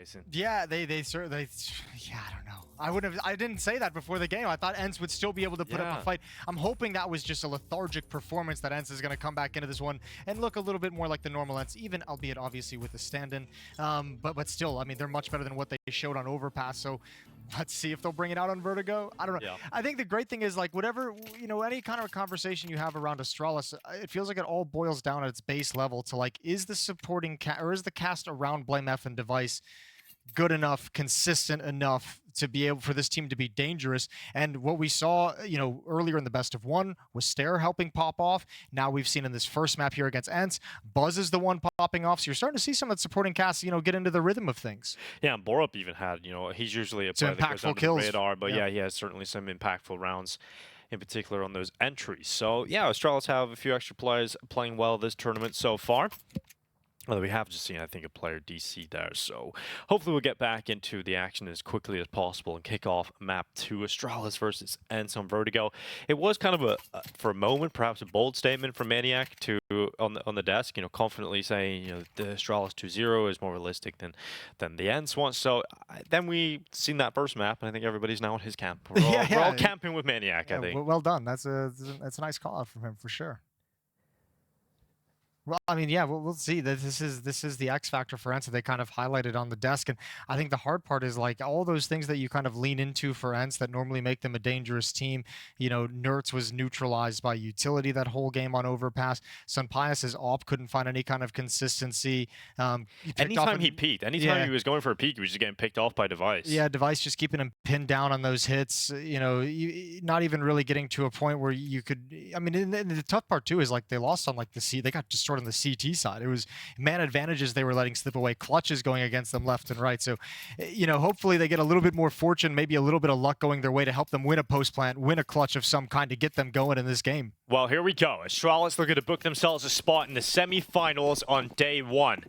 Jason. Yeah, they certainly. Yeah, I don't know. I didn't say that before the game. I thought ENCE would still be able to put up a fight. I'm hoping that was just a lethargic performance, that ENCE is going to come back into this one and look a little bit more like the normal ENCE, even albeit obviously with the stand-in. But still, I mean, they're much better than what they showed on Overpass. So let's see if they'll bring it out on Vertigo. I don't know. Yeah. I think the great thing is, like, whatever, you know, any kind of a conversation you have around Astralis, it feels like it all boils down at its base level to, like, is the supporting or is the cast around Blame F and Device good enough, consistent enough to be able for this team to be dangerous? And what we saw, you know, earlier in the best of one was Stare helping pop off. Now we've seen in this first map here against ENCE, Buzz is the one popping off. So you're starting to see some of the supporting casts, you know, get into the rhythm of things. Yeah, and Borup even had, you know, he's usually a player that goes under the radar, but yeah, he has certainly some impactful rounds, in particular on those entries. So yeah, Astralis have a few extra players playing well this tournament so far. Although we have just seen, I think, a player DC there. So hopefully we'll get back into the action as quickly as possible and kick off map 2, Astralis versus ENCE on Vertigo. It was kind of for a moment, perhaps a bold statement from Maniac to on the desk, you know, confidently saying, you know, the Astralis 2-0 is more realistic than the ENCE one. So then we seen that first map, and I think everybody's now in his camp. We're all camping with Maniac, I think. Well done. That's a nice call out from him for sure. Well, I mean, yeah, we'll see. This is the X factor for ENCE that they kind of highlighted on the desk, and I think the hard part is, like, all those things that you kind of lean into for ENCE that normally make them a dangerous team. You know, Nertz was neutralized by utility that whole game on Overpass. Sunpius's AWP couldn't find any kind of consistency. Anytime he peaked, anytime he was going for a peak, he was just getting picked off by Device. Yeah, Device just keeping him pinned down on those hits. You know, not even really getting to a point where you could. I mean, and the tough part too is, like, they lost on, like, the C. They got destroyed on the CT side. It was man advantages they were letting slip away, clutches going against them left and right. So, you know, hopefully they get a little bit more fortune, maybe a little bit of luck going their way to help them win a post plant, win a clutch of some kind to get them going in this game. Well, here we go. Astralis looking to book themselves a spot in the semi-finals on day 1.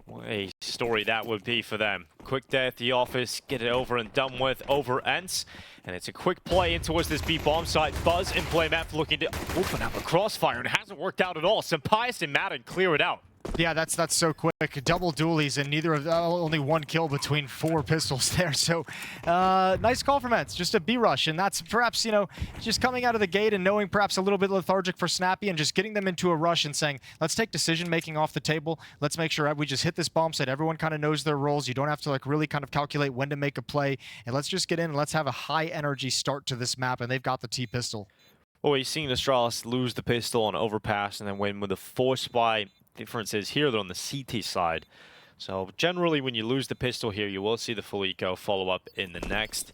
What a story that would be for them. Quick day at the office, get it over and done with over ENCE. And it's a quick play in towards this B bomb site. Buzz and Blame F looking to open up a crossfire, and it hasn't worked out at all. Sunpius and Madden clear it out. Yeah, that's so quick. Double dualies and neither of only one kill between 4 pistols there. So nice call from ENCE. Just a B rush, and that's perhaps, you know, just coming out of the gate and knowing perhaps a little bit lethargic for Snappy and just getting them into a rush and saying, let's take decision making off the table. Let's make sure we just hit this bomb site. Everyone kind of knows their roles. You don't have to, like, really kind of calculate when to make a play, and let's just get in and let's have a high energy start to this map. And they've got the T pistol. Well, you've seen Astralis lose the pistol on Overpass and then win with a 4-spy. Difference is here they're on the CT side. So generally when you lose the pistol here, you will see the full eco follow up in the next.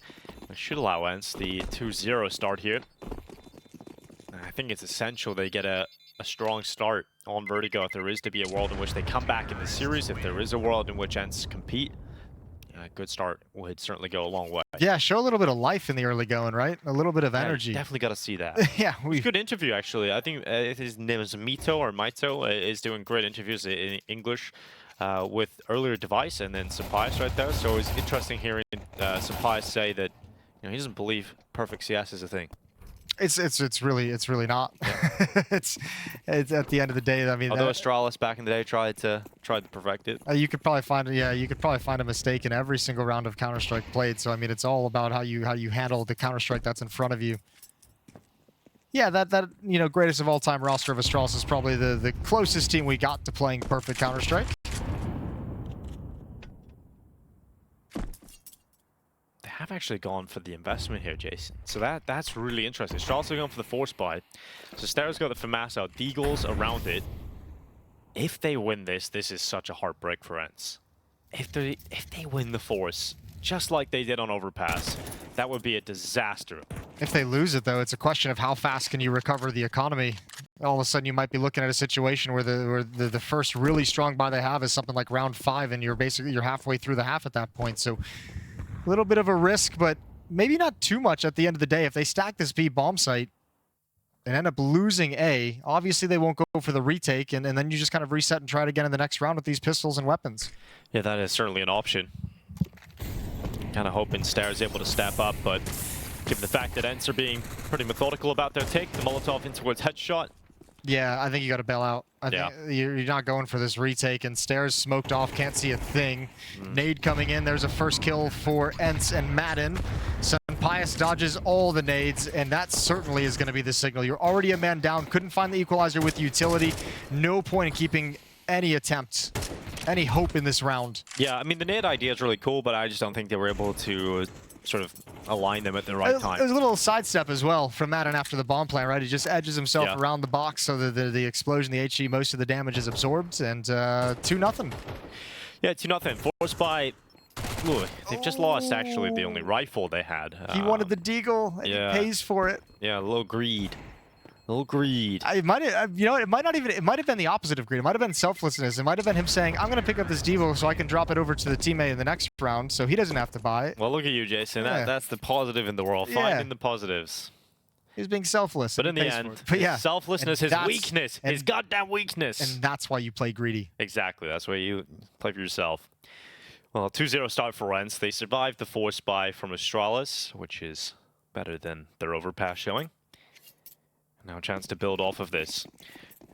It should allow ENCE the 2-0 start here. And I think it's essential they get a strong start on Vertigo if there is to be a world in which they come back in the series. If there is a world in which ENCE compete, a good start would certainly go a long way. Yeah, show a little bit of life in the early going, right? A little bit of energy. Definitely got to see that. Yeah, good interview, actually. I think his name is Mito is doing great interviews in English with earlier Device and then Sunpius right there. So it's interesting hearing Sunpius say that, you know, he doesn't believe perfect CS is a thing. It's really not. Yeah. it's at the end of the day. I mean, although Astralis back in the day tried to perfect it. You could probably find a mistake in every single round of Counter-Strike played. So I mean, it's all about how you handle the Counter-Strike that's in front of you. Yeah, that you know, greatest of all time roster of Astralis is probably the closest team we got to playing perfect Counter-Strike. Have actually gone for the investment here, Jason. So that's really interesting. Astralis are going for the 4-spy. So Star's got the FAMAS out, Deagles around it. If they win this is such a heartbreak for ENCE. If they win the Force, just like they did on Overpass, that would be a disaster. If they lose it, though, it's a question of how fast can you recover the economy. All of a sudden, you might be looking at a situation where the first really strong buy they have is something like round 5, and you're halfway through the half at that point. So a little bit of a risk, but maybe not too much at the end of the day. If they stack this B bomb site and end up losing A, obviously they won't go for the retake, and then you just kind of reset and try it again in the next round with these pistols and weapons. Yeah, that is certainly an option. Kind of hoping Star is able to step up, but given the fact that ENCE are being pretty methodical about their take, the Molotov in towards headshot, Yeah, I think you got to bail out. I think you're not going for this retake, and Stairs smoked off, can't see a thing. Nade coming in, there's a first kill for ENCE and Madden. Pius dodges all the nades, and that certainly is going to be the signal. You're already a man down, couldn't find the equalizer with utility. No point in keeping any attempts, any hope in this round. Yeah, I mean, the nade idea is really cool, but I just don't think they were able to sort of align them at the right time. It was a little sidestep as well from Madden after the bomb plant, right? He just edges himself around the box so that the explosion, the HE, most of the damage is absorbed, and 2-0. Yeah, 2-0. Forced by... Ooh, they've just lost, actually, the only rifle they had. He wanted the deagle, and he pays for it. Yeah, a little greed. A little greed. It might have, you know, it might have been the opposite of greed. It might have been selflessness. It might have been him saying, I'm going to pick up this Devo so I can drop it over to the teammate in the next round so he doesn't have to buy it. Well, look at you, Jason. That's the positive in the world. Finding the positives. He's being selfless. But in the end, his selflessness, his weakness, his goddamn weakness. And that's why you play greedy. Exactly. That's why you play for yourself. Well, 2-0 start for ENCE. They survived the force buy from Astralis, which is better than their overpass showing. Now a chance to build off of this.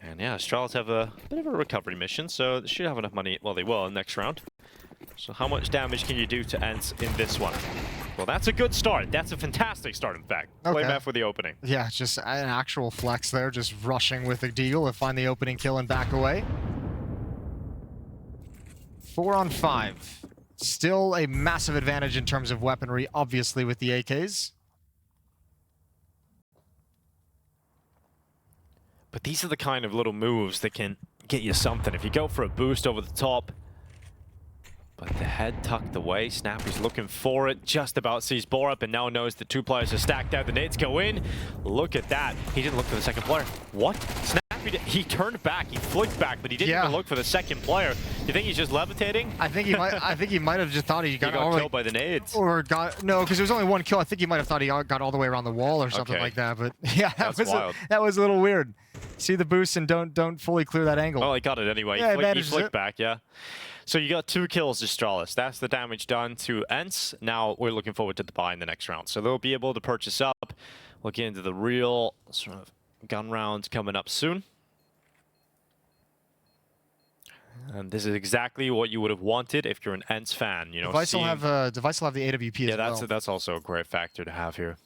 And yeah, Astralis have a bit of a recovery mission, so they should have enough money. Well, they will in the next round. So how much damage can you do to ENCE in this one? Well, that's a good start. That's a fantastic start, in fact. Okay. BlameF with the opening. Yeah, just an actual flex there, just rushing with a deagle and find the opening kill and back away. 4 on 5. Still a massive advantage in terms of weaponry, obviously, with the AKs. But these are the kind of little moves that can get you something. If you go for a boost over the top, but the head tucked away, Snappy's looking for it, just about sees Borup, and now knows the two players are stacked out. The nades go in. Look at that. He didn't look for the second player. What? Snappy, he turned back, he flicked back, but he didn't even look for the second player. You think he's just levitating? I think he might have just thought he got killed by the nades. Or no, because there was only one kill. I think he might have thought he got all the way around the wall or something like that. But yeah, that was a little weird. See the boost and don't fully clear that angle. Well, he got it anyway. Yeah, he flicked back, So you got 2 kills, Astralis. That's the damage done to ENCE. Now we're looking forward to the buy in the next round. So they'll be able to purchase up. We'll get into the real sort of gun rounds coming up soon. And this is exactly what you would have wanted if you're an ENCE fan. You know, Device will have the AWP as well. Yeah, that's also a great factor to have here.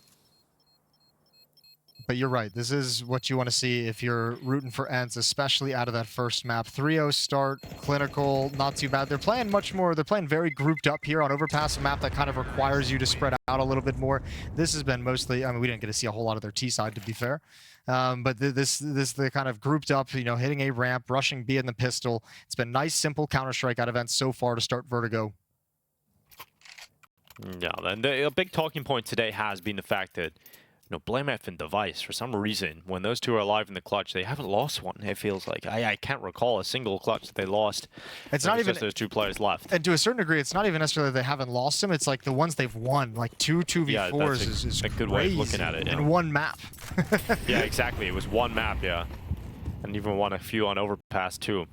But you're right. This is what you want to see if you're rooting for ENCE, especially out of that first map. 3-0 start, clinical, not too bad. They're playing much more. They're playing very grouped up here on Overpass, a map that kind of requires you to spread out a little bit more. This has been mostly, I mean, we didn't get to see a whole lot of their T side, to be fair. But this the kind of grouped up, you know, hitting a ramp, rushing B in the pistol. It's been nice, simple Counter-Strike out of ENCE so far to start Vertigo. Yeah, and a big talking point today has been the fact that, you know, BlameF and Device, for some reason, when those two are alive in the clutch, they haven't lost one, it feels like. I can't recall a single clutch that they lost. It's not even just those 2 players left. And to a certain degree, it's not even necessarily that they haven't lost them. It's like the ones they've won, like 2 2v4s is a good way of looking at it. In one map. Yeah, exactly. It was one map, and even won a few on Overpass, too.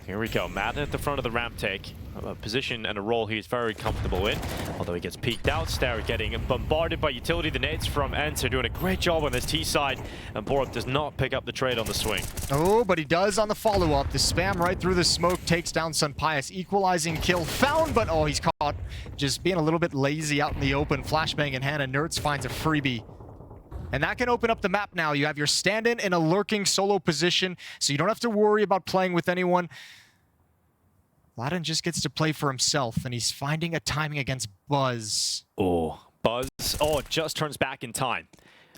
Here we go. Madden at the front of the ramp take. A position and a role he's very comfortable in. Although he gets peeked out. Stare getting bombarded by utility. The nades from ENCE are doing a great job on this T side. And Borup does not pick up the trade on the swing. Oh, but he does on the follow-up. The spam right through the smoke takes down Pius. Equalizing kill found, but oh, he's caught. Just being a little bit lazy out in the open. Flashbang in hand, and Nerds finds a freebie. And that can open up the map now. You have your stand-in in a lurking solo position, so you don't have to worry about playing with anyone. Laden just gets to play for himself, and he's finding a timing against Buzz. Oh, Buzz. Oh, just turns back in time.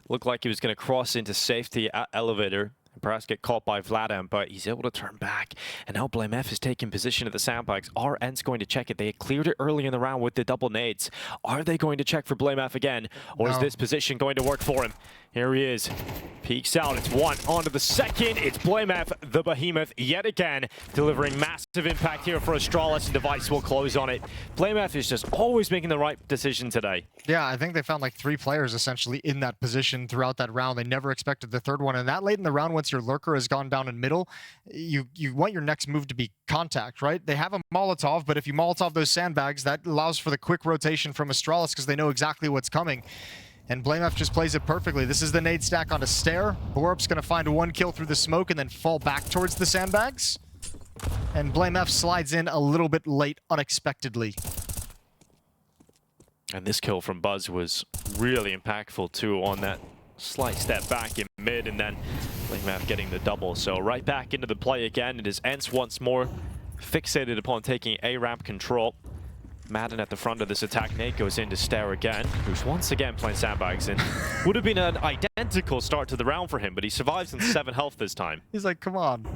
Looked like he was going to cross into safety at elevator. Perhaps get caught by Vladam, but he's able to turn back. And now BlameF is taking position at the sandbags. Are ENCE going to check it? They had cleared it early in the round with the double nades. Are they going to check for BlameF again? Or is this position going to work for him? Here he is. Peeks out. It's 1 onto the second. It's BlameF, the behemoth, yet again, delivering massive impact here for Astralis, and Device will close on it. BlameF is just always making the right decision today. Yeah, I think they found like 3 players essentially in that position throughout that round. They never expected the third one. And that late in the round, once your lurker has gone down in middle, you want your next move to be contact, right? They have a Molotov, but if you Molotov those sandbags, that allows for the quick rotation from Astralis because they know exactly what's coming. And BlameF just plays it perfectly. This is the nade stack onto Stair. Borup's going to find one kill through the smoke and then fall back towards the sandbags. And BlameF slides in a little bit late, unexpectedly. And this kill from Buzz was really impactful too, on that slight step back in mid, and then BlameF getting the double. So right back into the play again. It is ENCE once more, fixated upon taking A ramp control. Madden at the front of this attack. Nate goes in to Stair again, who's once again playing sandbags in. Would have been an identical start to the round for him, but he survives in 7 health this time. He's like, come on.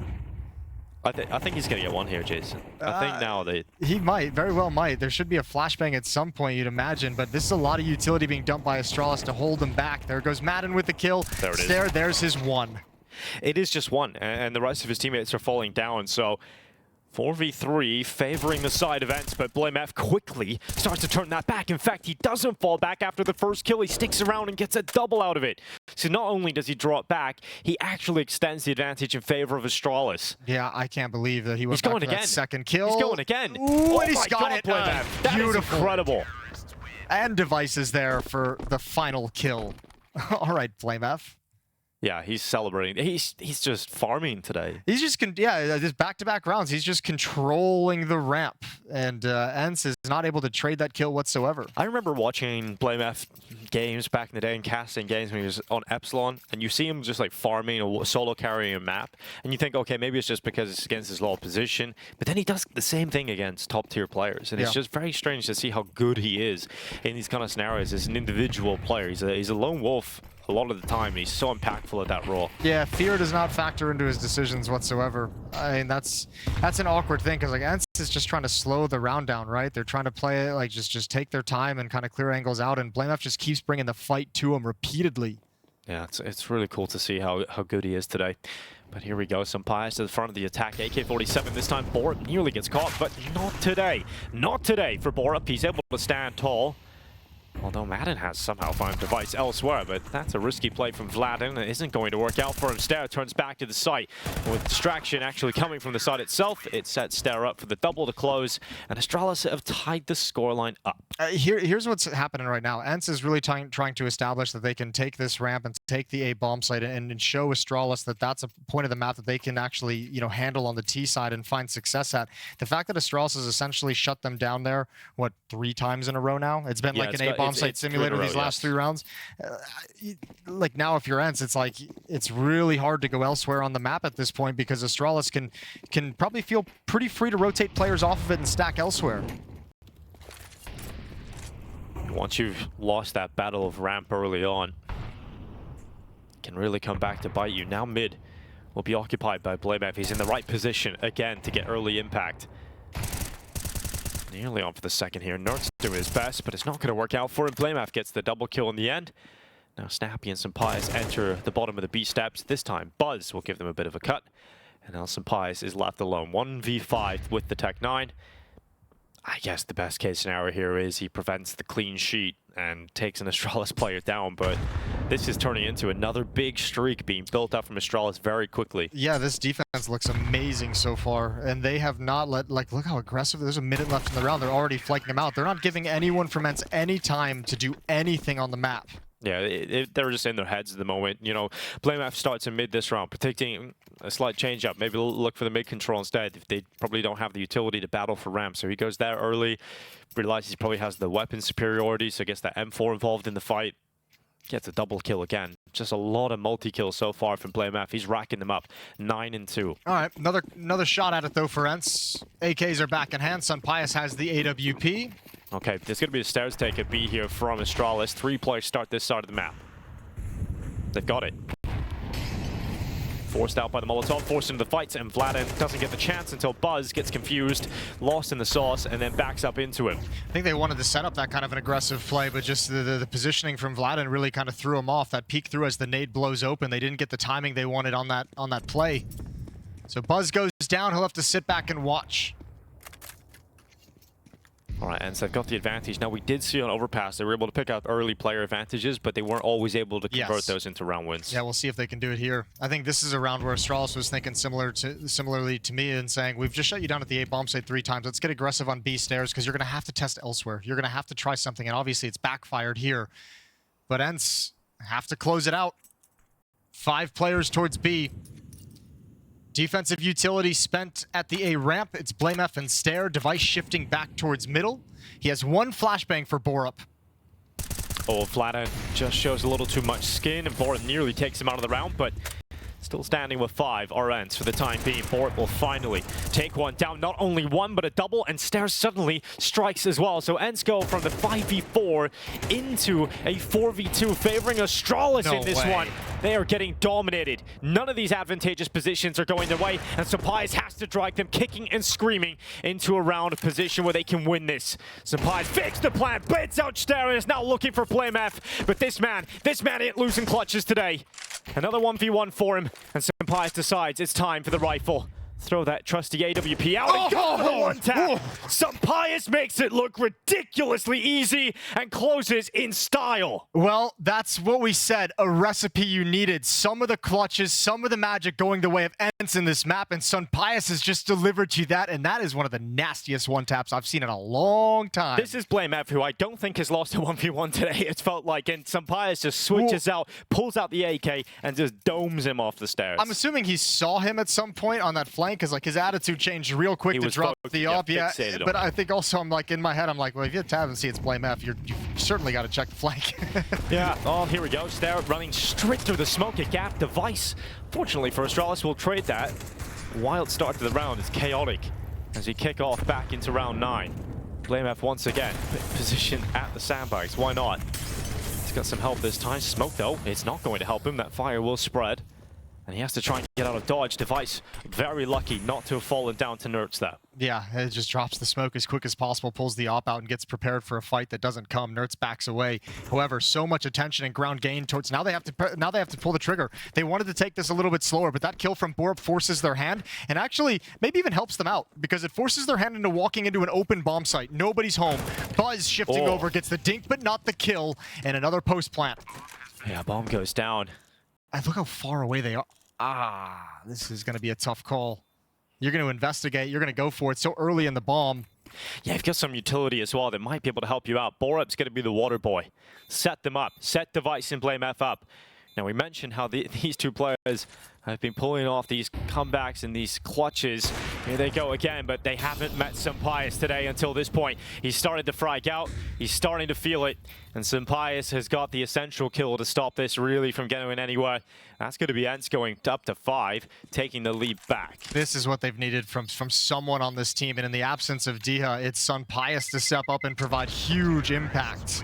I think he's going to get one here, Jason. I think now they... He might, very well might. There should be a flashbang at some point, you'd imagine, but this is a lot of utility being dumped by Astralis to hold him back. There goes Madden with the kill. There it is. Stair, there's his one. It is just one, and the rest of his teammates are falling down, so 4v3 favoring the side of ENCE, but BlameF quickly starts to turn that back. In fact, he doesn't fall back after the first kill. He sticks around and gets a double out of it. So not only does he draw it back, he actually extends the advantage in favor of Astralis. Yeah, I can't believe that he went back for that second kill. He's going again. Ooh, and he's got it. BlameF. That is incredible. And Devices there for the final kill. All right, BlameF. Yeah, he's celebrating. He's just farming today. He's just, just back-to-back rounds. He's just controlling the ramp. And ENCE is not able to trade that kill whatsoever. I remember watching BlameF games back in the day and casting games when he was on Epsilon, and you see him just like farming or solo carrying a map, and you think, okay, maybe it's just because it's against his low position, but then he does the same thing against top-tier players, and it's just very strange to see how good he is in these kind of scenarios as an individual player. He's a lone wolf a lot of the time. He's so impactful at that role. Yeah, fear does not factor into his decisions whatsoever. I mean, that's an awkward thing, because like ENCE is just trying to slow the round down, right? They're trying to play it like just take their time and kind of clear angles out, and BlameF just keeps bringing the fight to him repeatedly. Yeah, it's really cool to see how good he is today. But here we go, some pies to the front of the attack. AK-47 this time. Borup nearly gets caught, but not today. Not today for Borup. He's able to stand tall. Although Madden has somehow found a device elsewhere, but that's a risky play from Vlad, and it isn't going to work out for him. Stair turns back to the site. With distraction actually coming from the site itself, it sets Stair up for the double to close, and Astralis have tied the scoreline up. Here's what's happening right now. ENCE is really trying to establish that they can take this ramp and take the A bomb site and show Astralis that that's a point of the map that they can actually, handle on the T side and find success at. The fact that Astralis has essentially shut them down there, what, 3 times in a row now? It's been like an A bomb site simulator these last 3 rounds. Like now, if you're ENCE, it's like it's really hard to go elsewhere on the map at this point, because Astralis can probably feel pretty free to rotate players off of it and stack elsewhere. Once you've lost that battle of ramp early on, it can really come back to bite you. Now mid will be occupied by BlameF. He's in the right position again to get early impact. Nearly on for the second here. Nert's doing his best, but it's not going to work out for him. BlameF gets the double kill in the end. Now Snappy and Senpais enter the bottom of the B steps. This time Buzz will give them a bit of a cut. And now Senpais is left alone. 1v5 with the Tech 9. I guess the best case scenario here is he prevents the clean sheet and takes an Astralis player down, but this is turning into another big streak being built up from Astralis very quickly. Yeah, this defense looks amazing so far, and they have not let, look how aggressive, there's a minute left in the round, they're already flanking them out. They're not giving anyone from ENCE any time to do anything on the map. Yeah, they're just in their heads at the moment. BlameF starts in mid this round, predicting a slight change up. Maybe look for the mid control instead. If they probably don't have the utility to battle for ramp. So he goes there early, realizes he probably has the weapon superiority, so gets that M4 involved in the fight. Gets a double kill again. Just a lot of multi-kills so far from BlameF. He's racking them up. 9 and 2. All right, another shot at it though for ENCE. AKs are back in hand. Senpais has the AWP. Okay, there's going to be a stairs take at B here from Astralis. 3 players start this side of the map. They've got it. Forced out by the Molotov, forced into the fights, and Vladen doesn't get the chance until Buzz gets confused, lost in the sauce, and then backs up into him. I think they wanted to set up that kind of an aggressive play, but just the positioning from Vladen really kind of threw him off. That peek through as the nade blows open. They didn't get the timing they wanted on that play. So Buzz goes down. He'll have to sit back and watch. All right, and so they've got the advantage. Now, we did see on Overpass, they were able to pick up early player advantages, but they weren't always able to convert those into round wins. Yeah, we'll see if they can do it here. I think this is a round where Astralis was thinking similarly to me and saying, we've just shut you down at the A bomb site 3 times. Let's get aggressive on B stairs because you're going to have to test elsewhere. You're going to have to try something, and obviously it's backfired here. but ENCE have to close it out. 5 players towards B. Defensive utility spent at the A ramp. It's BlameF and Stare. Device shifting back towards middle. He has 1 flashbang for Borup. Oh, Flathead just shows a little too much skin, and Borup nearly takes him out of the round, but still standing with 5 RNs for the time being. Borup will finally take one down. Not only one, but a double, and Stare suddenly strikes as well. So ENCE go from the 5v4 into a 4v2, favoring Astralis in this one. They are getting dominated. None of these advantageous positions are going their way, and Sampai's has to drag them kicking and screaming into a round position where they can win this. Sampai fixed the plan, blitz out Stare, and is now looking for BlameF. But this man ain't losing clutches today. Another 1v1 for him, and Sampai decides it's time for the rifle. Throw that trusty AWP out and go for the one tap. Sampai makes it look ridiculously easy and closes in style. Well, that's what we said, a recipe you needed. Some of the clutches, some of the magic going the way of ENCE in this map, and Sampai has just delivered you that, and that is one of the nastiest one-taps I've seen in a long time. This is BlameF, who I don't think has lost a 1v1 today, it felt like, and Sampai just switches out, pulls out the AK, and just domes him off the stairs. I'm assuming he saw him at some point on that flank, because like his attitude changed real quick to drop the op. Yeah, but I think also I'm like in my head, I'm like, well, if you tab and see it's BlameF, you certainly got to check the flank. Yeah. Oh, here we go. Stare running straight through the smoke at Gap. Device, fortunately for Astralis, will trade that. Wild start to the round is chaotic as we kick off back into round 9. BlameF once again position at the sandbags. Why not? He's got some help this time. Smoke though, it's not going to help him. That fire will spread. And he has to try and get out of dodge. Device very lucky not to have fallen down to Nerds there. Yeah, it just drops the smoke as quick as possible, pulls the op out, and gets prepared for a fight that doesn't come. Nerds backs away. However, so much attention and ground gain towards now they have to pull the trigger. They wanted to take this a little bit slower, but that kill from Borup forces their hand, and actually maybe even helps them out because it forces their hand into walking into an open bomb site. Nobody's home. Buzz shifting over, gets the dink, but not the kill, and another post plant. Yeah, bomb goes down. And look how far away they are. This is going to be a tough call. You're going to investigate. You're going to go for it so early in the bomb. Yeah, you've got some utility as well that might be able to help you out. Borup's going to be the water boy. Set them up. Set Device and BlameF up. Now, we mentioned how these two players have been pulling off these comebacks and these clutches. Here they go again, but they haven't met Sampai today until this point. He's started to frag out. He's starting to feel it. And Sampai has got the essential kill to stop this really from getting anywhere. That's going to be ENCE going up to 5, taking the lead back. This is what they've needed from someone on this team. And in the absence of Diha, it's Sampai to step up and provide huge impact.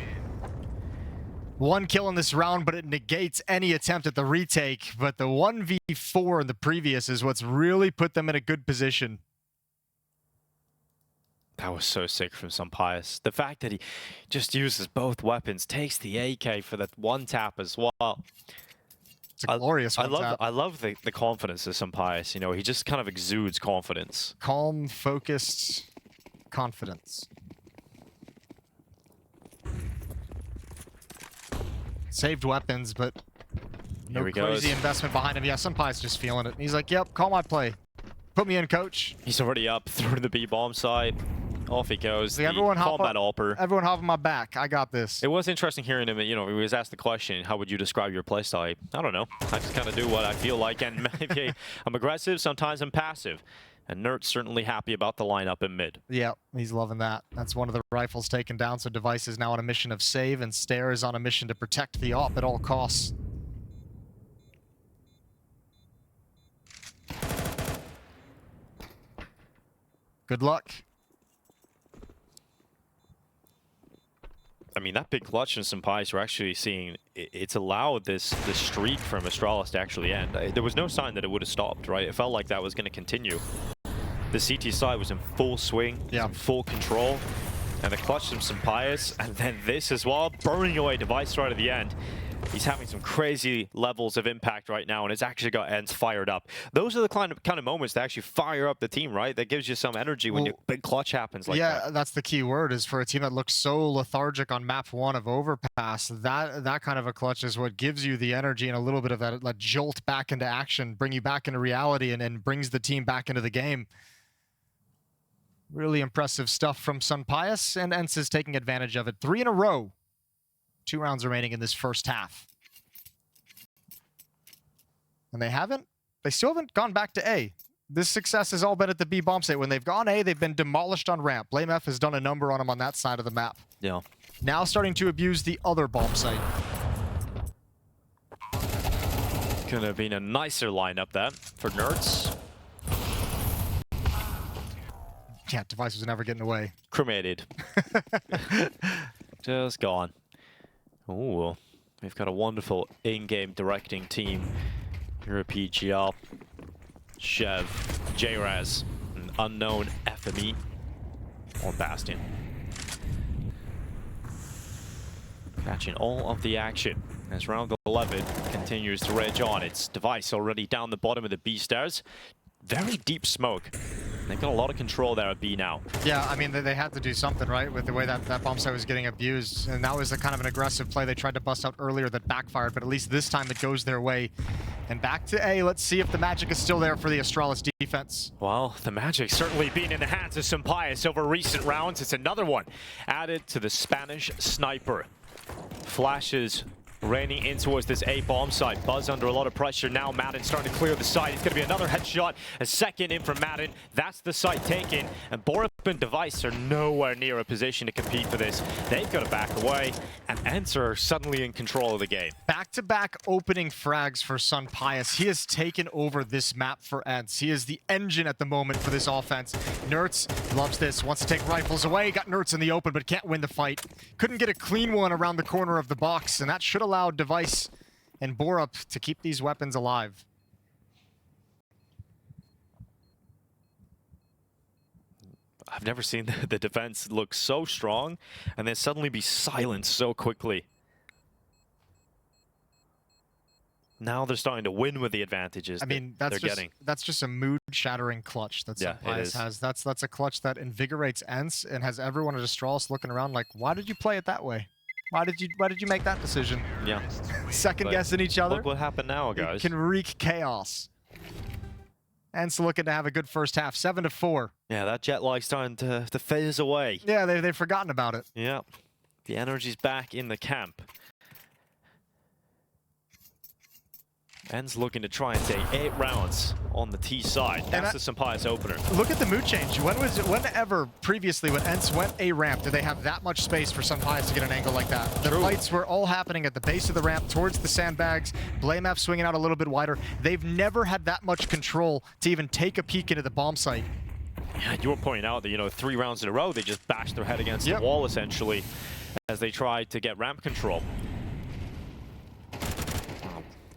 1 kill in this round, but it negates any attempt at the retake. But the 1v4 in the previous is what's really put them in a good position. That was so sick from Sampai. The fact that he just uses both weapons, takes the AK for that one tap as well. It's a glorious one tap. I love the confidence of Sampai. You know, he just kind of exudes confidence. Calm, focused confidence. Saved weapons, but no crazy investment behind him. Yeah, Sampai's just feeling it. He's like, yep, call my play. Put me in, coach. He's already up through the B-bomb side. Off he goes. Like, everyone hop on my back. I got this. It was interesting hearing him, you know, he was asked the question, how would you describe your playstyle? I don't know. I just kind of do what I feel like, and maybe I'm aggressive, sometimes I'm passive. And Nert's certainly happy about the lineup in mid. Yeah, he's loving that. That's one of the rifles taken down, so Device is now on a mission of save, and Stare is on a mission to protect the op at all costs. Good luck. I mean, that big clutch in Sampai's, we're actually seeing it's allowed this streak from Astralis to actually end. There was no sign that it would have stopped, right? It felt like that was going to continue. The CT side was in full swing, in full control, and the clutch from Sampai's, and then this as well, burning away Device right at the end. He's having some crazy levels of impact right now, and it's actually got ENCE fired up. Those are the kind of moments that actually fire up the team, right? That gives you some energy when your big clutch happens like that. Yeah, that's the key word, is for a team that looks so lethargic on map 1 of Overpass, that kind of a clutch is what gives you the energy and a little bit of that jolt back into action, bring you back into reality, and brings the team back into the game. Really impressive stuff from Sampai, and ENCE is taking advantage of it. 3 in a row 2 rounds remaining in this first half. And they still haven't gone back to A. This success has all been at the B bomb site. When they've gone A, they've been demolished on ramp. BlameF has done a number on them on that side of the map. Yeah. Now starting to abuse the other bomb site. Could have been a nicer lineup then for Nerds. Yeah, Device was never getting away. Cremated. Just gone. Ooh, we've got a wonderful in-game directing team here at PGL. Chev, JRaz, an unknown FME on Bastion. Catching all of the action as round 11 continues to rage on. It's Device already down the bottom of the B stairs. Very deep smoke. They've got a lot of control there at B now. Yeah, I mean, they had to do something, right, with the way that bomb site was getting abused. And that was a kind of an aggressive play they tried to bust out earlier that backfired, but at least this time it goes their way. And back to A, let's see if the magic is still there for the Astralis defense. Well, the magic certainly being in the hands of Sampayas over recent rounds. It's another one added to the Spanish sniper. Flashes raining in towards this A bomb site. Buzz under a lot of pressure now. Madden starting to clear the site. It's going to be another headshot. A second in from Madden. That's the site taken. And Borup and Device are nowhere near a position to compete for this. They've got to back away. And ENCE are suddenly in control of the game. Back-to-back opening frags for Sampayas. He has taken over this map for ENCE. He is the engine at the moment for this offense. Nertz loves this. Wants to take rifles away. Got Nertz in the open, but can't win the fight. Couldn't get a clean one around the corner of the box, and that should allow Device and Borup to keep these weapons alive. I've never seen the defense look so strong and then suddenly be silenced so quickly. Now they're starting to win with the advantages. I mean, that's just a mood-shattering clutch that Sampayas has. That's a clutch that invigorates ENCE and has everyone at Astralis looking around like, why did you play it that way? Why did you make that decision? Yeah. Second guessing each other. Look what happened now, guys. It can wreak chaos. ENCE looking to have a good first half, 7-4. Yeah, that jet lag's starting to phase away. Yeah, they've forgotten about it. Yeah, the energy's back in the camp. ENCE looking to try and take 8 rounds on the T side. That's the Sampayas opener. Look at the mood change. Whenever previously when ENCE went A ramp, did they have that much space for Sampayas to get an angle like that? The fights were all happening at the base of the ramp towards the sandbags. BlameF swinging out a little bit wider. They've never had that much control to even take a peek into the bomb site. Yeah, you were pointing out that, 3 rounds in a row, they just bashed their head against the wall, essentially, as they tried to get ramp control.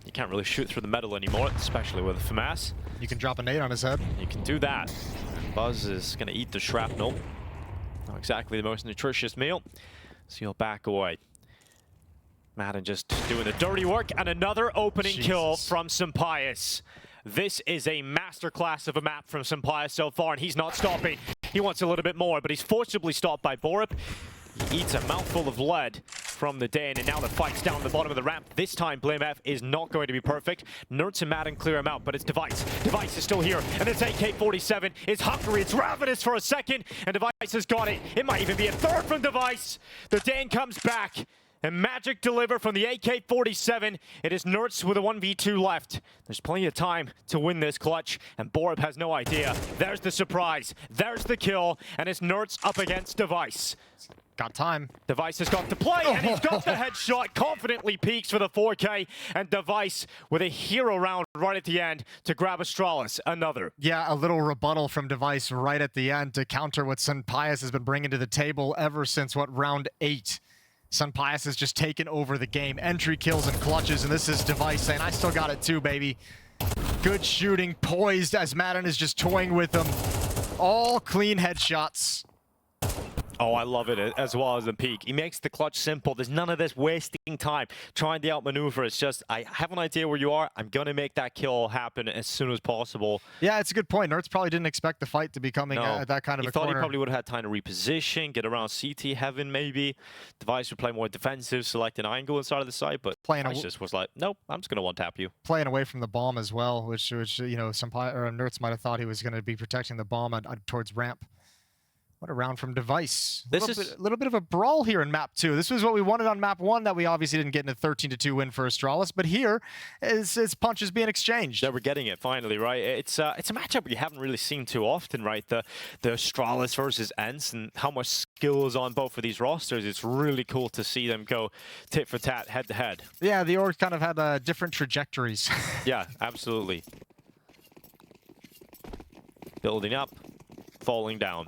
You can't really shoot through the metal anymore, especially with a FAMAS. You can drop a nade on his head. You can do that. Buzz is going to eat the shrapnel. Not exactly the most nutritious meal, so he'll back away. Madden just doing the dirty work, and another opening kill from Sampayas. This is a masterclass of a map from Sampayas so far, and he's not stopping. He wants a little bit more, but he's forcibly stopped by Borup. He eats a mouthful of lead from the Dane, and now the fight's down the bottom of the ramp. This time, BlameF is not going to be perfect. Nertz and Madden clear him out, but it's Device. Device is still here, and it's AK-47. It's hungry, it's ravenous for a second, and Device has got it. It might even be a third from Device. The Dane comes back, and magic deliver from the AK-47. It is Nertz with a 1v2 left. There's plenty of time to win this clutch, and Borup has no idea. There's the surprise. There's the kill, and it's Nertz up against Device. Got time. Device has got to play, and he's got the headshot. Confidently peaks for the 4K, and Device with a hero round right at the end to grab Astralis. Another. Yeah, a little rebuttal from Device right at the end to counter what Sampayas has been bringing to the table ever since, round 8. Sampayas has just taken over the game. Entry kills and clutches, and this is Device saying, I still got it too, baby. Good shooting, poised as Madden is just toying with him. All clean headshots. Oh, I love it, as well as the peak. He makes the clutch simple. There's none of this wasting time, trying to outmaneuver. It's just, I have an idea where you are. I'm going to make that kill happen as soon as possible. Yeah, it's a good point. Nertz probably didn't expect the fight to be coming at that kind of a corner. He thought he probably would have had time to reposition, get around CT heaven maybe. Device would play more defensive, select an angle inside of the site, but Device just was like, nope, I'm just going to one-tap you. Playing away from the bomb as well, which Nertz might have thought he was going to be protecting the bomb towards ramp. What a round from Device. This is a little bit of a brawl here in map 2. This was what we wanted on map 1 that we obviously didn't get in a 13-2 win for Astralis, but here it's punches being exchanged. Yeah, we're getting it finally, right? It's a matchup we haven't really seen too often, right? The Astralis versus ENCE and how much skill is on both of these rosters. It's really cool to see them go tit for tat, head to head. Yeah, the orgs kind of had different trajectories. Yeah, absolutely. Building up, falling down.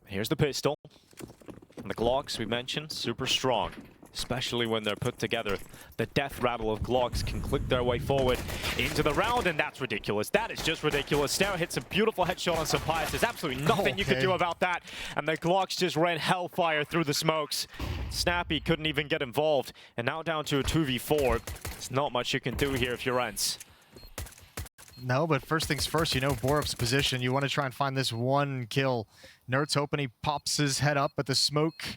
Here's the pistol. And the Glocks we mentioned, super strong. Especially when they're put together. The death rattle of Glocks can click their way forward into the round, and that's ridiculous. That is just ridiculous. Snare hits a beautiful headshot on Sapias. There's absolutely nothing you can do about that. And the Glocks just ran hellfire through the smokes. Snappy couldn't even get involved. And now down to a 2v4. There's not much you can do here if you're ENCE. No, but first things first, you know Borup's position. You want to try and find this one kill. Nert's hoping he pops his head up, but the smoke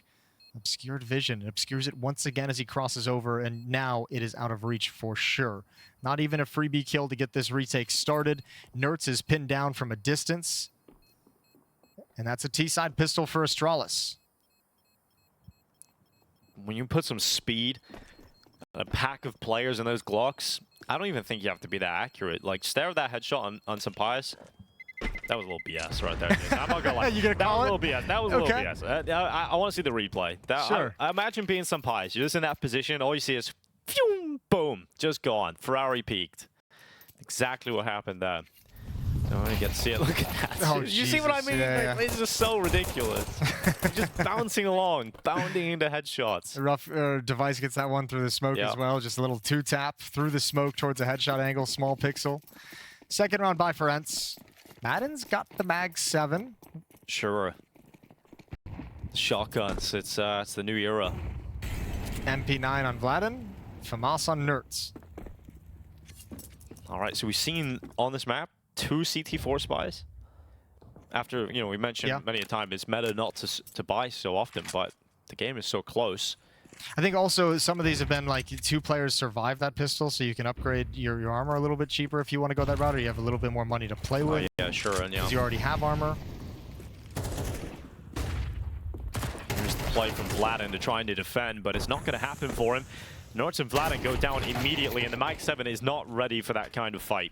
obscured vision. It obscures it once again as he crosses over, and now it is out of reach for sure. Not even a freebie kill to get this retake started. Nertz is pinned down from a distance. And that's a T-side pistol for Astralis. When you put some speed, a pack of players in those Glocks, I don't even think you have to be that accurate. Like, stare at that headshot on Sapias. That was a little BS right there. I'm not gonna lie. You gonna call that was it? a little BS. That was a little BS. I want to see the replay. Sure. I imagine being Sapias. You're just in that position. All you see is, phew, boom, just gone. Ferrari peaked. Exactly what happened there. Oh, you get to see it. Look at that. Oh, you Jesus. see what I mean? Yeah, Like, it's just so ridiculous. Just bouncing along, bounding into headshots. Rough Device gets that one through the smoke as well. Just a little two-tap through the smoke towards a headshot angle, small pixel. Second round by for ENCE. Madden's got the Mag 7. Sure. Shotguns. It's the new era. MP9 on Vladin. FAMAS on Nertz. All right, so we've seen on this map 2 CT4 spies. After, you know, we mentioned many a time, it's meta not to buy so often, but the game is so close. I think also some of these have been like 2 players survive that pistol, so you can upgrade your armor a little bit cheaper if you want to go that route, or you have a little bit more money to play with. Yeah, sure. And because you already have armor. Here's the play from Vladin to trying to defend, but it's not going to happen for him. Nertz and Vladin go down immediately, and the Mag 7 is not ready for that kind of fight.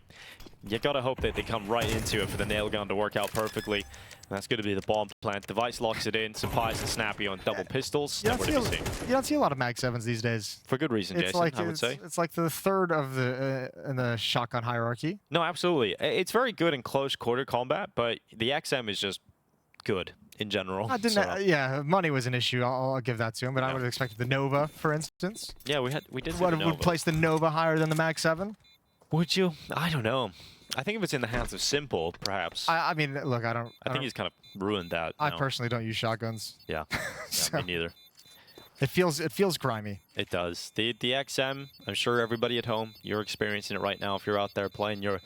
You gotta hope that they come right into it for the nail gun to work out perfectly. And that's gonna be the bomb plant. Device locks it in. Sapias and Snappy on double pistols. You don't see a lot of Mag 7s these days. For good reason, Jason, I would say. It's like the third of the in the shotgun hierarchy. No, absolutely. It's very good in close quarter combat, but the XM is just good in general. Yeah, money was an issue. I'll give that to him, but I would have expected the Nova, for instance. Yeah, we did. Would place the Nova higher than the Mag 7? Would you? I don't know. I think if it's in the hands of Simple, perhaps. I mean, look, I think he's kind of ruined that. I personally don't use shotguns. Yeah, so, me neither. It feels grimy. It does. The XM, I'm sure everybody at home, you're experiencing it right now if you're out there playing your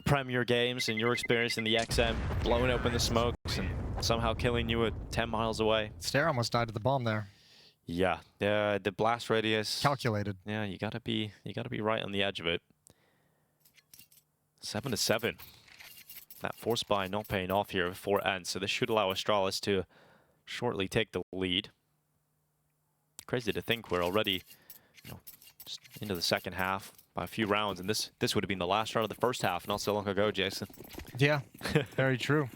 Premier games and you're experiencing the XM blowing open the smokes and somehow killing you at 10 miles away. Stare almost died to the bomb there. Yeah, the blast radius. Calculated. Yeah, you gotta be right on the edge of it. 7-7. That force buy not paying off here for ENCE, so this should allow Astralis to shortly take the lead. Crazy to think we're already, just into the second half by a few rounds, and this would have been the last round of the first half not so long ago, Jason. Yeah, very true.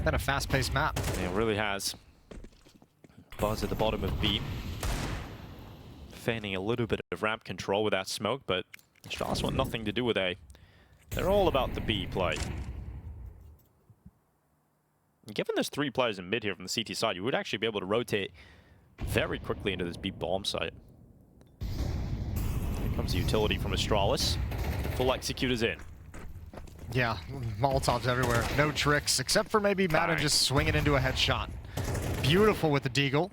Been a fast-paced map. Yeah, it really has. Buzz at the bottom of B. Feigning a little bit of ramp control with that smoke, but Astralis want nothing to do with A. They're all about the B play. And given there's 3 players in mid here from the CT side, you would actually be able to rotate very quickly into this B bomb site. Here comes the utility from Astralis. Full executors in. Yeah, Molotovs everywhere. No tricks, except for maybe Madden just swinging into a headshot. Beautiful with the deagle.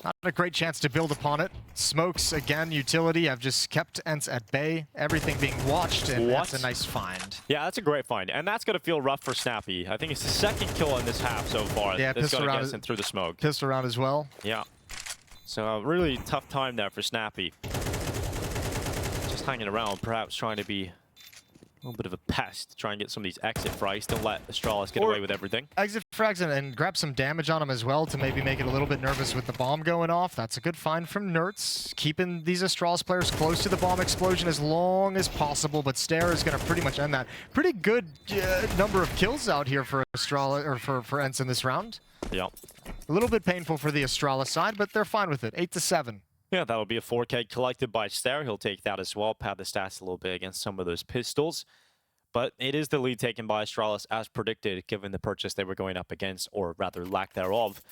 Not a great chance to build upon it. Smokes, again, utility have just kept ENCE at bay. Everything being watched, and that's a nice find. Yeah, that's a great find. And that's going to feel rough for Snappy. I think it's the second kill in this half so far. Yeah, that's going to get him through the smoke. Pistol round as well. Yeah. So a really tough time there for Snappy. Just hanging around, perhaps trying to be a A little bit of a pest to try and get some of these exit frags. Don't let Astralis get away with everything. Exit frags and grab some damage on him as well to maybe make it a little bit nervous with the bomb going off. That's a good find from Nertz. Keeping these Astralis players close to the bomb explosion as long as possible, but Stare is going to pretty much end that. Pretty good number of kills out here for Astralis, or for ENCE in this round. Yep. A little bit painful for the Astralis side, but they're fine with it. 8-7. Yeah, that'll be a 4K collected by Stare. He'll take that as well, pad the stats a little bit against some of those pistols. But it is the lead taken by Astralis as predicted, given the purchase they were going up against, or rather lack thereof.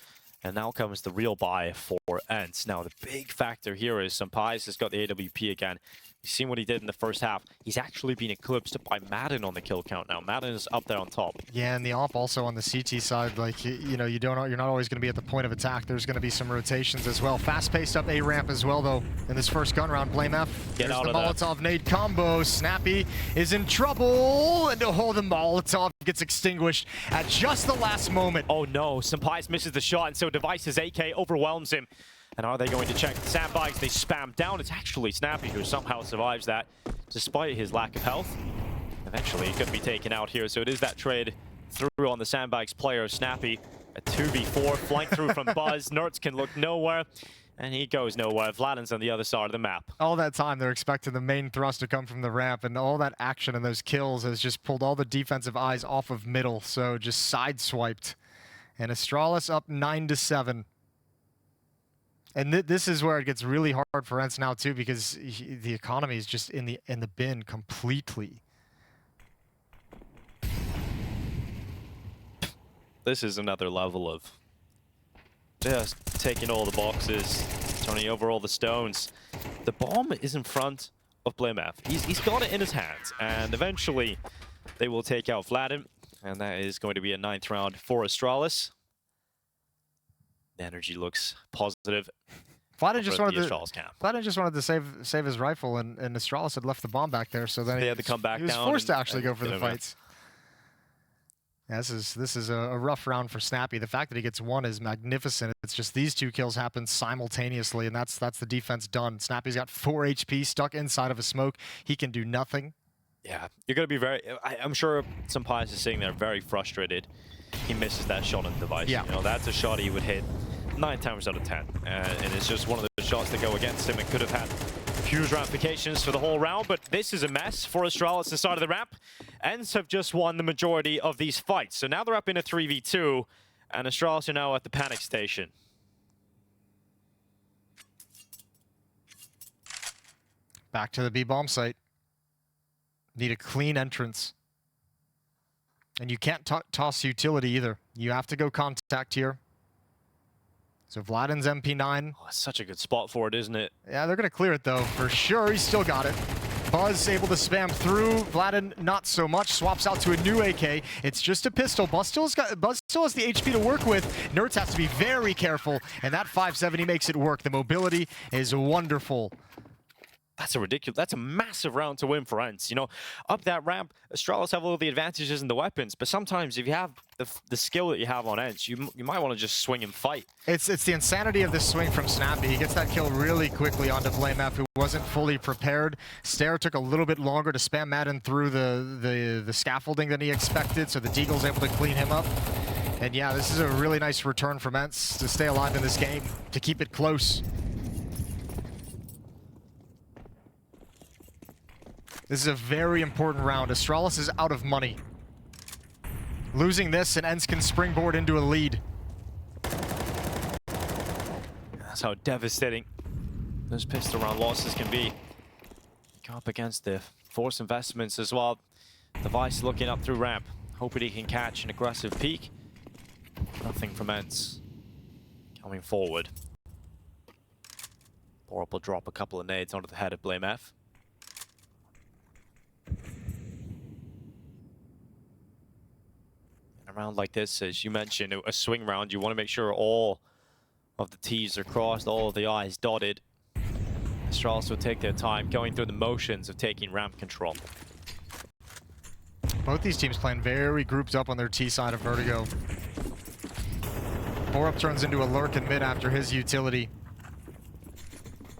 And now comes the real buy for ENCE. Now, the big factor here is Sampais has got the AWP again. You've seen what he did in the first half. He's actually been eclipsed by Madden on the kill count now. Madden is up there on top. Yeah, and the op also on the CT side, like, you know, you're not always going to be at the point of attack. There's going to be some rotations as well. Fast-paced up A ramp as well, though, in this first gun round. BlameF. Get out the of Molotov nade combo. Snappy is in trouble, and the Molotov gets extinguished at just the last moment. Oh no, Sampais misses the shot, and so Device's AK overwhelms him. And are they going to check the sandbags? They spam down. It's actually Snappy who somehow survives that, despite his lack of health. Eventually, he could be taken out here. So it is that trade through on the sandbags player. Snappy, a 2v4, flank through from Buzz. Nertz can look nowhere, and he goes nowhere. Vladin's on the other side of the map. All that time, they're expecting the main thrust to come from the ramp, and all that action and those kills has just pulled all the defensive eyes off of middle, so just sideswiped. And Astralis up 9-7. And this is where it gets really hard for ENCE now too, because the economy is just in the bin completely. This is another level of just taking all the boxes, turning over all the stones. The bomb is in front of BlameF. He's got it in his hands, and eventually they will take out Vladin, and that is going to be a 9th round for Astralis. The energy looks positive. Vladin just wanted to save his rifle, and Astralis had left the bomb back there, so then he had to come back down. He was forced to actually go for the fights. Yeah, this is a rough round for Snappy. The fact that he gets one is magnificent. It's just these two kills happen simultaneously, and that's the defense done. Snappy's got 4 HP, stuck inside of a smoke. He can do nothing. Yeah, you're going to be I'm sure Sampais is sitting there very frustrated. He misses that shot on Device. Yeah. You know, that's a shot he would hit 9 times out of 10. And it's just one of those shots that go against him. It could have had huge ramifications for the whole round, but this is a mess for Astralis inside of the ramp. ENCE have just won the majority of these fights. So now they're up in a 3v2, and Astralis are now at the panic station. Back to the B-bomb site. Need a clean entrance. And you can't toss utility either. You have to go contact here. So Vladin's MP9. Oh, it's such a good spot for it, isn't it? Yeah, they're going to clear it, though, for sure. He's still got it. Buzz able to spam through. Vladin, not so much. Swaps out to a new AK. It's just a pistol. Buzz still has the HP to work with. Nertz has to be very careful, and that 570 makes it work. The mobility is wonderful. That's a massive round to win for ENCE. You know, up that ramp, Astralis have all the advantages in the weapons, but sometimes if you have the skill that you have on ENCE, you might want to just swing and fight. It's the insanity of this swing from Snappy. He gets that kill really quickly onto BlameF, who wasn't fully prepared. Stare took a little bit longer to spam Madden through the scaffolding than he expected, so the Deagle's able to clean him up. And yeah, this is a really nice return from ENCE to stay alive in this game, to keep it close. This is a very important round. Astralis is out of money. Losing this, and ENCE can springboard into a lead. That's how devastating those pistol round losses can be. Go up against the force investments as well. Device looking up through ramp, hoping he can catch an aggressive peak. Nothing from ENCE coming forward. Borup will drop a couple of nades onto the head of BlameF. A round like this, as you mentioned, a swing round, you want to make sure all of the T's are crossed, all of the I's dotted. Astralis will take their time going through the motions of taking ramp control. Both these teams playing very grouped up on their T side of Vertigo. Borup turns into a lurk in mid after his utility.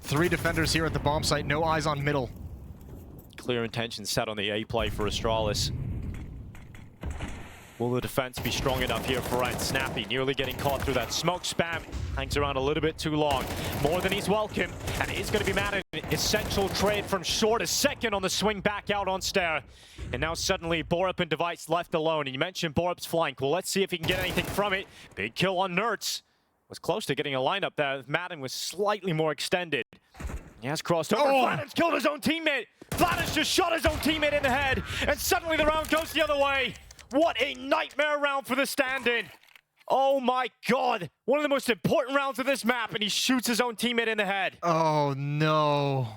3 defenders here at the bomb site, no eyes on middle. clear intention set on the A play for Astralis. Will the defense be strong enough here for ENCE? Snappy nearly getting caught through that smoke spam. Hangs around a little bit too long. More than he's welcome. And it is going to be Madden. Essential trade from short. A second on the swing back out on Stair. And now suddenly Borup and Device left alone. And you mentioned Borup's flank. Well, let's see if he can get anything from it. Big kill on Nertz. Was close to getting a lineup there. Madden was slightly more extended. He has crossed over. Vladden's killed his own teammate. Vladden's just shot his own teammate in the head. And suddenly the round goes the other way. What a nightmare round for the stand-in. Oh my god. One of the most important rounds of this map, and he shoots his own teammate in the head. Oh no.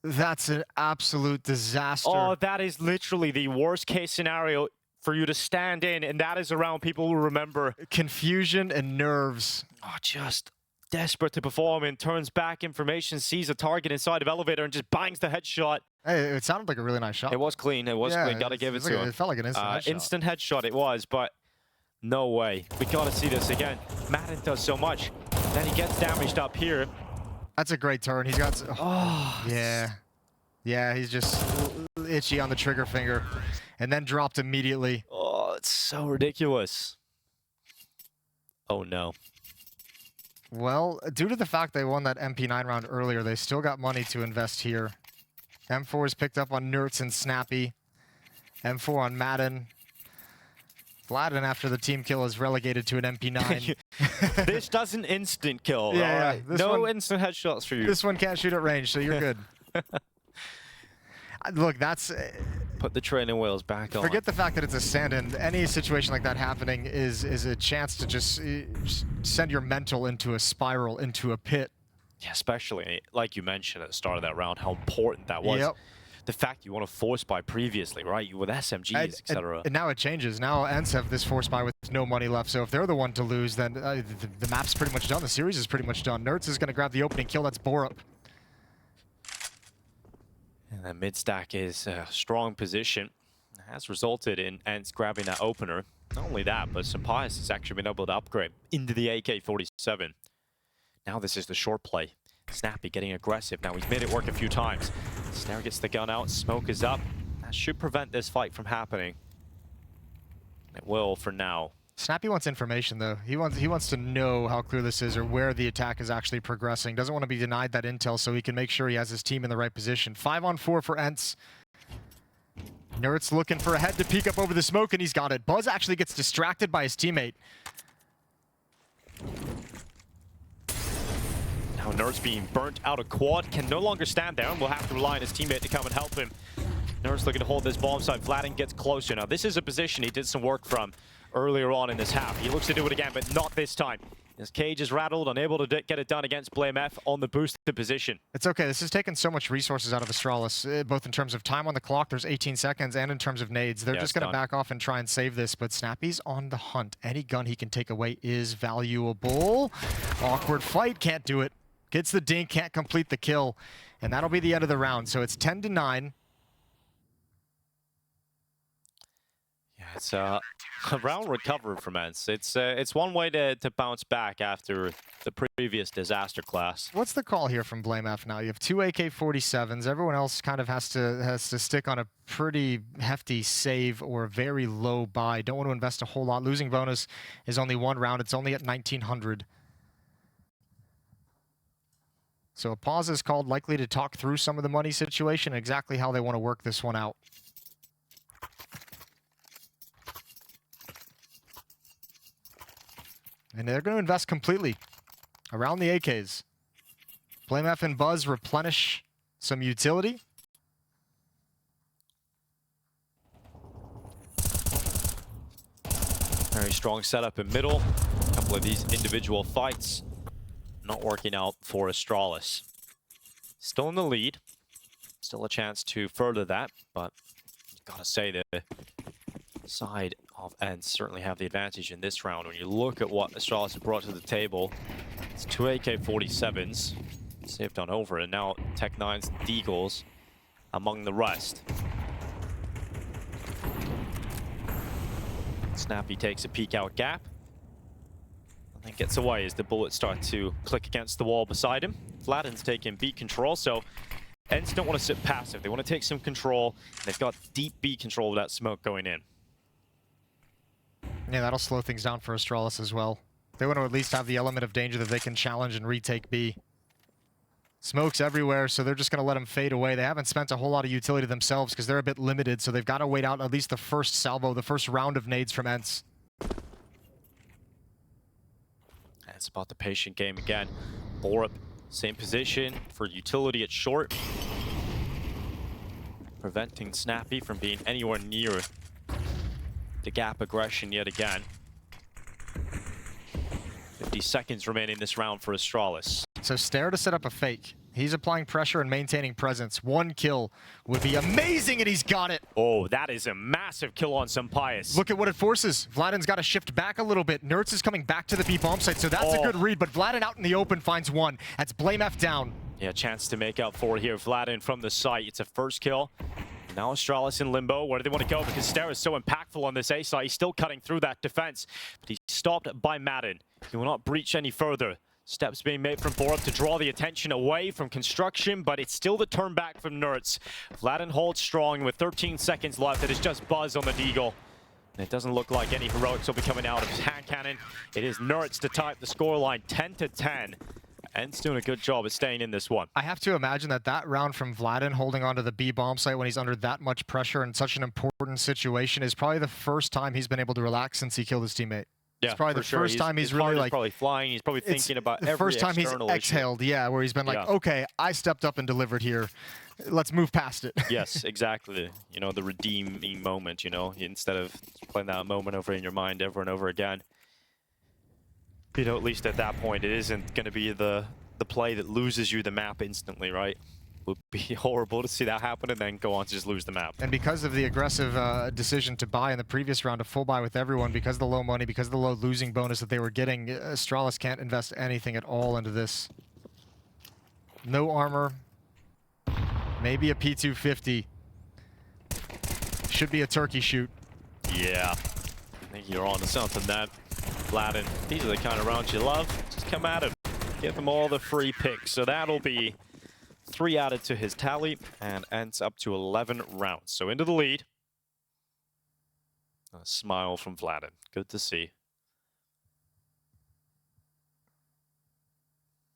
That's an absolute disaster. Oh, that is literally the worst case scenario for you to stand in, and that is around people who remember. Confusion and nerves. Oh, just desperate to perform, and turns back information, sees a target inside of elevator, and just bangs the headshot. Hey, it sounded like a really nice shot. It was clean. It was clean. Gotta give it to him. It felt like an instant headshot. Instant headshot it was, but no way. We gotta see this again. Madden does so much. Then he gets damaged up here. That's a great turn. He's got... Oh, yeah. Yeah, he's just itchy on the trigger finger. And then dropped immediately. Oh, it's so ridiculous. Oh, no. Well, due to the fact they won that MP9 round earlier, they still got money to invest here. M4 is picked up on Nertz and Snappy. M4 on Madden. Vladden, after the team kill, is relegated to an MP9. This doesn't instant kill. Yeah, right. No instant headshots for you. This one can't shoot at range, so you're good. Look, that's... Put the training wheels back on. Forget the fact that it's a stand-in. Any situation like that happening is a chance to just send your mental into a spiral, into a pit. Yeah, especially, like you mentioned at the start of that round, how important that was. Yep. The fact you want to force buy previously, right? You with SMGs, etc. And now it changes. Now ENCE have this force buy with no money left, so if they're the one to lose, then the map's pretty much done. The series is pretty much done. Nertz is going to grab the opening kill. That's Borup. And then mid-stack is a strong position. Has resulted in ENCE grabbing that opener. Not only that, but Sampaius has actually been able to upgrade into the AK-47. Now this is the short play. Snappy getting aggressive. Now he's made it work a few times. Snare gets the gun out. Smoke is up. That should prevent this fight from happening. It will for now. Snappy wants information, though. He wants to know how clear this is or where the attack is actually progressing. Doesn't want to be denied that intel so he can make sure he has his team in the right position. 5-on-4 for ENCE. Nertz looking for a head to peek up over the smoke, and he's got it. Buzz actually gets distracted by his teammate. Now Nertz being burnt out of quad, can no longer stand there and will have to rely on his teammate to come and help him. Nertz looking to hold this bomb site. Vladden gets closer. Now this is a position he did some work from earlier on in this half. He looks to do it again, but not this time. His cage is rattled, unable to get it done against BlameF on the boosted position. It's okay. This has taken so much resources out of Astralis, both in terms of time on the clock, there's 18 seconds, and in terms of nades. They're just going to back off and try and save this, but Snappy's on the hunt. Any gun he can take away is valuable. Awkward fight, can't do it. Gets the dink, can't complete the kill, and that'll be the end of the round. So it's 10-9. It's a round recovery from ENCE. It's one way to bounce back after the previous disaster class. What's the call here from BlameF now? You have 2 AK-47s. Everyone else kind of has to stick on a pretty hefty save or a very low buy. Don't want to invest a whole lot. Losing bonus is only 1 round. It's only at 1900. So a pause is called, likely to talk through some of the money situation, exactly how they want to work this one out. And they're going to invest completely around the AKs. BlameF and Buzz replenish some utility. Very strong setup in middle. A couple of these individual fights not working out for Astralis. Still in the lead. Still a chance to further that, but gotta say the side of ENCE certainly have the advantage in this round. When you look at what Astralis have brought to the table, it's 2 AK-47s saved on over, and now Tech-9s and Deagles among the rest. Snappy takes a peek out gap, and then gets away as the bullets start to click against the wall beside him. Vladden's taking beat control, so ENCE don't want to sit passive. They want to take some control. They've got deep B control of that smoke going in. Yeah, that'll slow things down for Astralis as well. They want to at least have the element of danger that they can challenge and retake B. Smoke's everywhere, so they're just going to let them fade away. They haven't spent a whole lot of utility themselves because they're a bit limited, so they've got to wait out at least the first salvo, the first round of nades from ENCE. It's about the patient game again. Borup, same position for utility at short. Preventing Snappy from being anywhere near the gap aggression yet again. 50 seconds remaining this round for Astralis. So Stare to set up a fake. He's applying pressure and maintaining presence. One kill would be amazing, and he's got it. Oh, that is a massive kill on Sampaius. Look at what it forces. Vladin's got to shift back a little bit. Nertz is coming back to the B bomb site, so that's a good read, but Vladin out in the open finds one. That's BlameF down. Yeah, chance to make up for it here. Vladin from the site. It's a first kill. Now Astralis in limbo. Where do they want to go? Because Stare is so impactful on this A site. He's still cutting through that defense, but he's stopped by Madden. He will not breach any further. Steps being made from Borup to draw the attention away from construction, but it's still the turn back from Nertz. Vladin holds strong with 13 seconds left. It is just Buzz on the Deagle. And it doesn't look like any heroics will be coming out of his hand cannon. It is Nertz to tie up the scoreline 10-10. ENCE doing a good job at staying in this one. I have to imagine that round from Vladin holding onto the B bomb site when he's under that much pressure in such an important situation is probably the first time he's been able to relax since he killed his teammate. Yeah, it's probably the first time he's really like probably flying. He's probably thinking about every the first time he's external exhaled, issue. yeah, where he's been like, okay, I stepped up and delivered here. Let's move past it. Yes, exactly. You know, the redeeming moment, you know, instead of playing that moment over in your mind over and over again. You know, at least at that point, it isn't going to be the play that loses you the map instantly, right? Would be horrible to see that happen and then go on to just lose the map. And because of the aggressive decision to buy in the previous round, a full buy with everyone, because of the low money, because of the low losing bonus that they were getting, Astralis can't invest anything at all into this. No armor. Maybe a P250. Should be a turkey shoot. Yeah. I think you're on to something, that. Vladin, these are the kind of rounds you love. Just come at him. Give him all the free picks. So that'll be 3 added to his tally, and ENCE up to 11 rounds. So into the lead. A smile from Vladin. Good to see.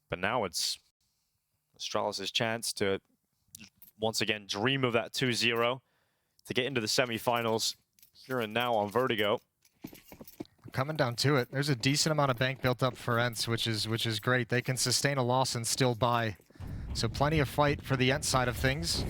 But now it's Astralis' chance to once again dream of that 2-0 to get into the semifinals here and now on Vertigo. Coming down to it. There's a decent amount of bank built up for ENCE, which is great. They can sustain a loss and still buy. So plenty of fight for the ENCE side of things.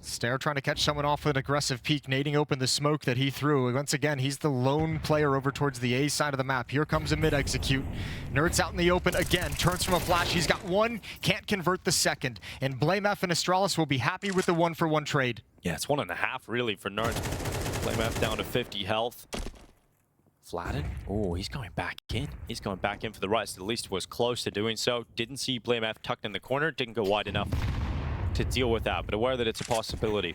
Stare trying to catch someone off with an aggressive peek, nading open the smoke that he threw. Once again, he's the lone player over towards the A side of the map. Here comes a mid-execute. Nertz out in the open again, turns from a flash. He's got one, can't convert the second. And BlameF and Astralis will be happy with the 1-for-1 trade. Yeah, it's 1.5 really for Nertz. BlameF down to 50 health. Vladin, oh, he's going back in. He's going back in for the right, so at least was close to doing so. Didn't see BlameF tucked in the corner, didn't go wide enough to deal with that, but aware that it's a possibility.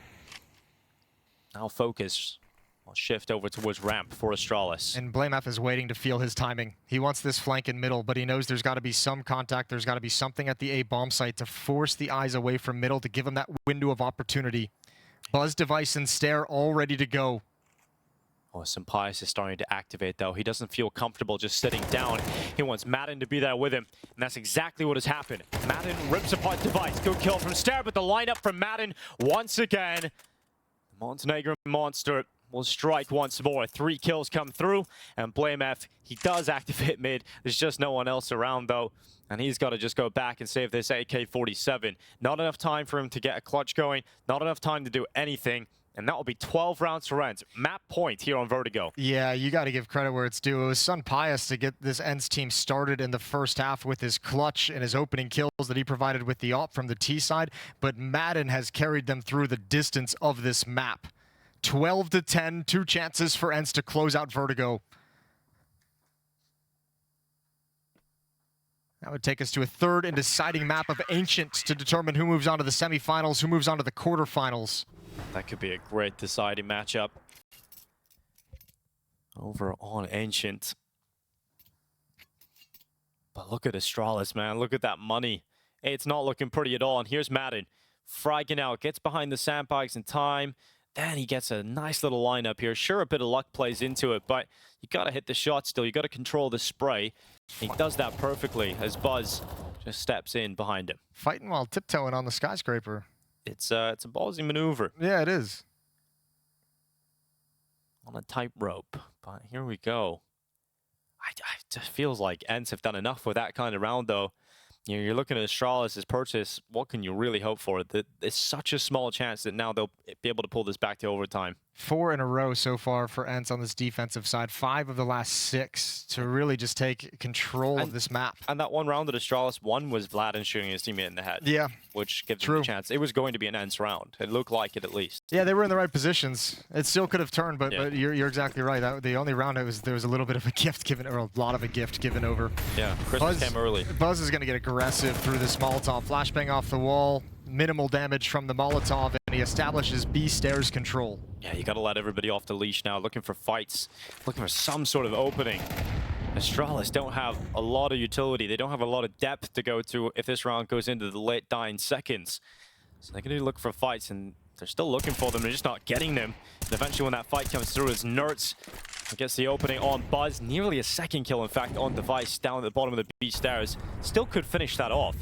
Now focus. I'll shift over towards ramp for Astralis. And BlameF is waiting to feel his timing. He wants this flank in middle, but he knows there's got to be some contact. There's got to be something at the A bomb site to force the eyes away from middle, to give him that window of opportunity. Buzz device and Stare all ready to go. Oh, Sampaius is starting to activate, though. He doesn't feel comfortable just sitting down. He wants Madden to be there with him, and that's exactly what has happened. Madden rips apart device. Good kill from Stare, but the lineup from Madden once again. The Montenegrin monster will strike once more. 3 kills come through, and BlameF, he does activate mid. There's just no one else around, though, and he's got to just go back and save this AK-47. Not enough time for him to get a clutch going. Not enough time to do anything. And that will be 12 rounds for ENCE. Map point here on Vertigo. Yeah, you got to give credit where it's due. It was Sampaius to get this ENCE team started in the first half with his clutch and his opening kills that he provided with the AWP from the T side. But Madden has carried them through the distance of this map. 12-10, 2 chances for ENCE to close out Vertigo. That would take us to a third and deciding map of Ancient to determine who moves on to the semifinals, who moves on to the quarterfinals. That could be a great deciding matchup over on Ancient. But look at Astralis, man. Look at that money. It's not looking pretty at all. And here's Madden. Fragging out. Gets behind the sandbags in time. Then he gets a nice little lineup here. Sure, a bit of luck plays into it, but you got to hit the shot still. You got to control the spray. He does that perfectly as Buzz just steps in behind him. Fighting while tiptoeing on the skyscraper. It's a ballsy maneuver. Yeah, it is. On a tightrope. But here we go. It just feels like ENCE have done enough with that kind of round, though. You know, you're looking at Astralis' purchase. What can you really hope for? There's such a small chance that now they'll be able to pull this back to overtime. 4 in a row so far for ENCE on this defensive side. 5 of the last 6 to really just take control of this map. And that one round that Astralis won was Vlad shooting his teammate in the head. Yeah. Which gives him a chance. It was going to be an ENCE round. It looked like it at least. Yeah, they were in the right positions. It still could have turned, but, yeah. but you're exactly right. The only round there was a little bit of a gift given, or a lot of a gift given over. Yeah, Christmas came early. Buzz is going to get aggressive through this Molotov. Flashbang off the wall. Minimal damage from the Molotov, and he establishes B stairs control. Yeah, you got to let everybody off the leash now. Looking for fights, looking for some sort of opening. Astralis don't have a lot of utility. They don't have a lot of depth to go to if this round goes into the late dying seconds. So they're going to look for fights, and they're still looking for them. They're just not getting them. And eventually when that fight comes through, it's Nertz gets the opening on Buzz. Nearly a second kill, in fact, on Device down at the bottom of the B stairs. Still could finish that off.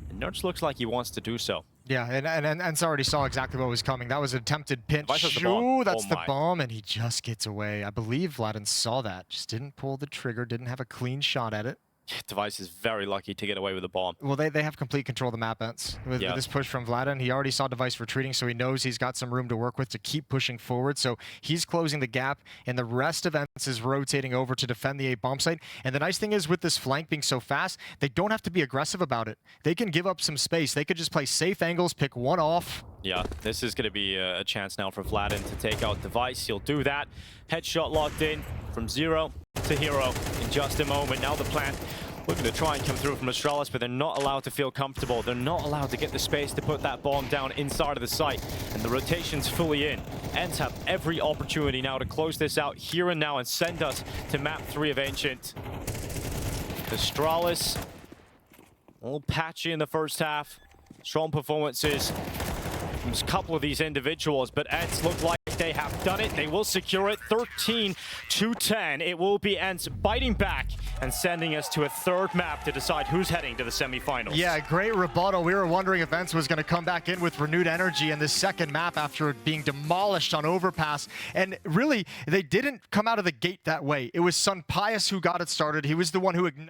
And Nertz looks like he wants to do so. Yeah, and ENCE already saw exactly what was coming. That was an attempted pinch. Ooh, that's the bomb, and he just gets away. I believe Vladen saw that. Just didn't pull the trigger, didn't have a clean shot at it. Device is very lucky to get away with the bomb. Well, they have complete control of the map, ENCE. With this push from Vladen, he already saw Device retreating, so he knows he's got some room to work with to keep pushing forward. So he's closing the gap, and the rest of ENCE is rotating over to defend the A bomb site. And the nice thing is, with this flank being so fast, they don't have to be aggressive about it. They can give up some space. They could just play safe angles, pick one off. Yeah, this is going to be a chance now for Vladen to take out Device. He'll do that. Headshot locked in from 0 to hero in just a moment. Now the plant looking to try and come through from Astralis, but they're not allowed to feel comfortable. They're not allowed to get the space to put that bomb down inside of the site. And the rotation's fully in. ENCE have every opportunity now to close this out here and now and send us to map 3 of Ancient. Astralis, a little patchy in the first half. Strong performances from a couple of these individuals, but ENCE look like they have done it. They will secure it 13-10. It will be ENCE biting back and sending us to a 3rd map to decide who's heading to the semifinals. Yeah, great rebuttal. We were wondering if ENCE was going to come back in with renewed energy in this 2nd map after it being demolished on Overpass. And really, they didn't come out of the gate that way. It was Sun Pius who got it started. He was the one who ignited